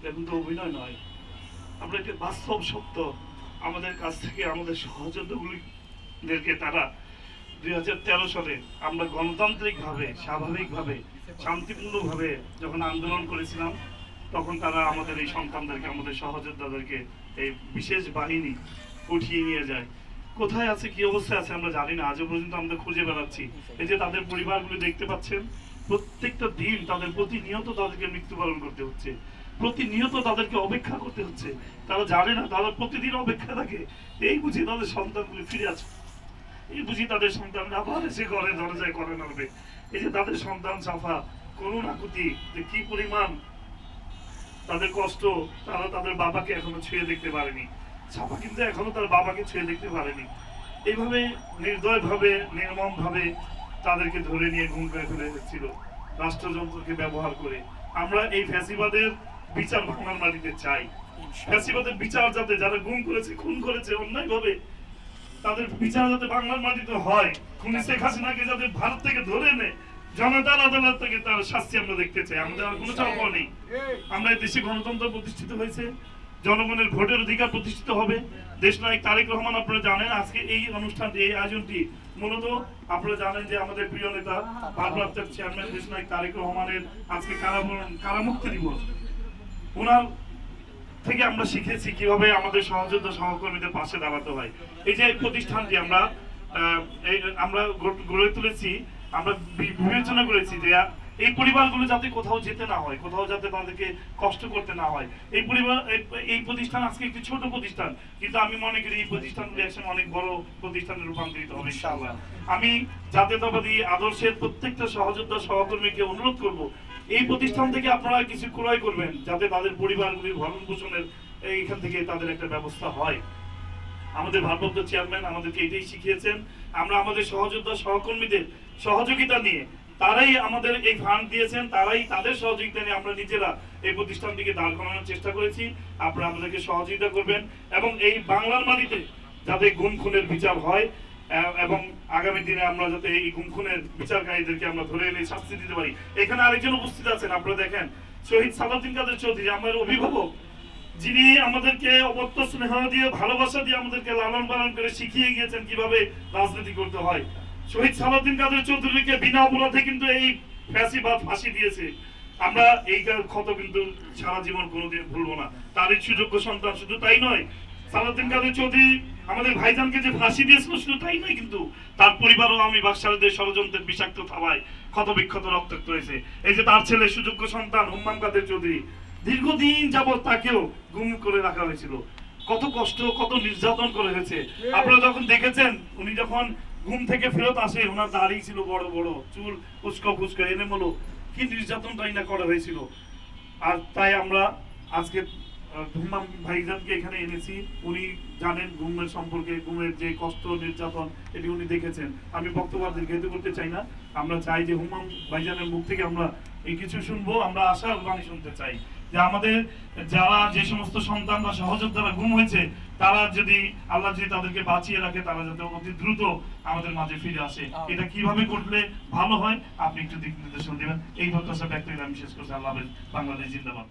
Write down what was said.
দেখুন তো অভিনয় নয়, আমরা এটা বাস্তব সত্য। আমাদের কাছ থেকে আমাদের সহযোদ্ধাগুলিদেরকে তারা 2013 সালে আমরা গণতান্ত্রিকভাবে স্বাভাবিকভাবে শান্তিপূর্ণভাবে যখন আন্দোলন করেছিলাম, তখন তারা আমাদের এই সন্তানদেরকে, আমাদের সহযোদ্ধাদেরকে এই বিশেষ বাহিনী উঠিয়ে নিয়ে যায়। কোথায় আছে, কি অবস্থায় আছে আমরা জানি না, আজও পর্যন্ত আমরা খুঁজে বেড়াচ্ছি। এই যে তাদের পরিবারগুলো দেখতে পাচ্ছেন, প্রত্যেকটা দিন তাদের প্রতিনিয়ত তাদেরকে মৃত্যুবরণ করতে হচ্ছে, প্রতিনিয়ত তাদেরকে অপেক্ষা করতে হচ্ছে। তারা জানে না, তারা প্রতিদিন অপেক্ষা থাকে, এই বুঝি তাদের সন্তানগুলি ফিরে আসবে, এই বুঝি তাদের সন্তান আবার এসে ঘরে দরজায় করে নামবে। এই যে তাদের সন্তান সাফা করুণাকুতি, যে কি পরিমাণ তাদের কষ্ট, তারা তাদের বাবাকে এখনো ছুঁয়ে দেখতে পারেনি। সাফা কিন্তু এখনো তার বাবাকে ছুঁয়ে দেখতে পারেনি। এইভাবে নির্দয় ভাবে, নির্মম ভাবে তাদেরকে ধরে নিয়ে গুম করে ফেলে হচ্ছিল রাষ্ট্রযন্ত্রকে ব্যবহার করে। আমরা এই ফ্যাসিবাদের বিচার বাংলার মাটিতে চাই। ফ্যাসিবাদের বিচার যাতে, যারা গুম করেছে, খুন করেছে অন্যায় ভাবে, তাদের বিচার যাতে বাংলার মাটিতে হয়। খুনি শেখ হাসিনাকে যাতে ভারত থেকে ধরে এনে জনতার আদালত থেকে তার শাস্তি আমরা দেখতে চাই। আমাদের আর কোনো চাওয়া নেই। আমরা এই দেশে গণতন্ত্র প্রতিষ্ঠিত হয়েছে, জনগণের ভোটের অধিকার প্রতিষ্ঠিত হবে। দেশনায়ক তারেক রহমান, আপনারা জানেন আজকে এই অনুষ্ঠানটি, এই আয়োজনটি মূলত আপনারা জানেন যে আমাদের প্রিয় নেতা ভারপ্রাপ্ত চেয়ারম্যান দেশনায়ক তারেক রহমানের আজকে কারামুক্তি দিবস। ওনার থেকে আমরা শিখেছি কিভাবে আমাদের সহযোদ্ধা সহকর্মীদের পাশে দাঁড়াতে হয়। এই যে প্রতিষ্ঠানটি আমরা গড়ে তুলেছি, আমরা বিবেচনা করেছি যে এই পরিবারগুলো যাতে কোথাও যেতে না হয়, কোথাও যাতে তাদেরকে কষ্ট করতে না হয়। এই প্রতিষ্ঠান আজকে একটি ছোট প্রতিষ্ঠান, কিন্তু আমি মনে করি এই প্রতিষ্ঠানগুলি একসময় অনেক বড় প্রতিষ্ঠানে রূপান্তরিত হবে ইনশাআল্লাহ। আমি জাতীয়তাবাদী আদর্শের প্রত্যেকটা সহযোদ্ধা সহকর্মীকে অনুরোধ করব, এই প্রতিষ্ঠান থেকে আপনারা কিছু ক্রয় করবেন, যাতে তাদের পরিবারগুলির ভরণ পোষণের এইখান থেকে তাদের একটা ব্যবস্থা হয়। আমাদের ভারপ্রাপ্ত চেয়ারম্যান আমাদেরকে এটাই শিখিয়েছেন। আমরা আমাদের সহযোদ্ধা সহকর্মীদের সহযোগিতা নিয়ে, তারাই আমাদের এই ফান্ড দিয়েছেন, তারাই তাদের সহযোগিতা নিয়ে আমরা নিজেরা এই প্রতিষ্ঠানটিকে দাঁড় করানোর চেষ্টা করেছি। আপনারা আমাদেরকে সহযোগিতা করবেন এবং এই বাংলার মাটিতে যাতে গুম খুনের বিচার হয়, এবং আগামী দিনে আমরা যাতে এই গুম খুনের বিচারকারীদেরকে আমরা ধরে এনে শাস্তি দিতে পারি। এখানে আরেকজন উপস্থিত আছেন, আপনারা দেখেন, শহীদ সালাউদ্দিন কাদের চৌধুরী, আমাদের অভিভাবক, যিনি আমাদেরকে অবত্য স্নেহ দিয়ে, ভালোবাসা দিয়ে আমাদেরকে লালন পালন করে শিখিয়ে গিয়েছেন কিভাবে রাজনীতি করতে হয়। শহীদ সালাউদ্দিন কাদের চৌধুরীকে বিনা অপরাধে কিন্তু এই ফ্যাসিবাদ ফাঁসি দিয়েছে। আমরা এই ক্ষত কিন্তু সারা জীবন কোনোদিন ভুলবো না। তারই সুযোগ্য সন্তান, শুধু তাই নয়, সালাউদ্দিন কাদের চৌধুরী আমাদের ভাইজানকে যে ফাঁসি দিয়েছিল শুধু তাই নয়, কিন্তু তার পরিবারও আমি বাকশালীদের ষড়যন্ত্রের বিষাক্ত থাবায় ক্ষত বিক্ষত রক্তাক্ত হয়েছে। এই যে তার ছেলে সুযোগ্য সন্তান হুম্মাম কাদের চৌধুরী, দীর্ঘদিন যাবৎ তাকেও গুম করে রাখা হয়েছিল। কত কষ্ট, কত নির্যাতন করে হয়েছে। আপনারা যখন দেখেছেন, উনি যখন ঘুম থেকে ফেরত আসে, ওনার দাড়ি ছিল বড় বড়, চুল উস্কো ফুস্কো এলোমেলো, কি নির্যাতনটাই না করা হয়েছিল। আর তাই আমরা আজকে হুম্মাম ভাইজানকে এখানে এনেছি। উনি জানেন ঘুমের সম্পর্কে, ঘুমের যে কষ্ট নির্যাতন, এটি উনি দেখেছেন। আমি বক্তব্য দীর্ঘায়িত করতে চাই না। আমরা চাই যে হুম্মাম ভাইজানের মুখ থেকে আমরা এই কিছু শুনবো, আমরা আশার বাণী শুনতে চাই যে আমাদের যারা, যে সমস্ত সন্তান বা সহযোদ্ধারা গুম হয়েছে, তারা যদি আল্লাহ যদি তাদেরকে বাঁচিয়ে রাখে, তারা যাতে অতি দ্রুত আমাদের মাঝে ফিরে আসে। এটা কিভাবে করলে ভালো হয়, আপনি একটু দিক নির্দেশনা দিবেন। এই প্রত্যাশা ব্যক্ত করে আমি শেষ করছি। আল্লাহ হাফেজ। বাংলাদেশ জিন্দাবাদ।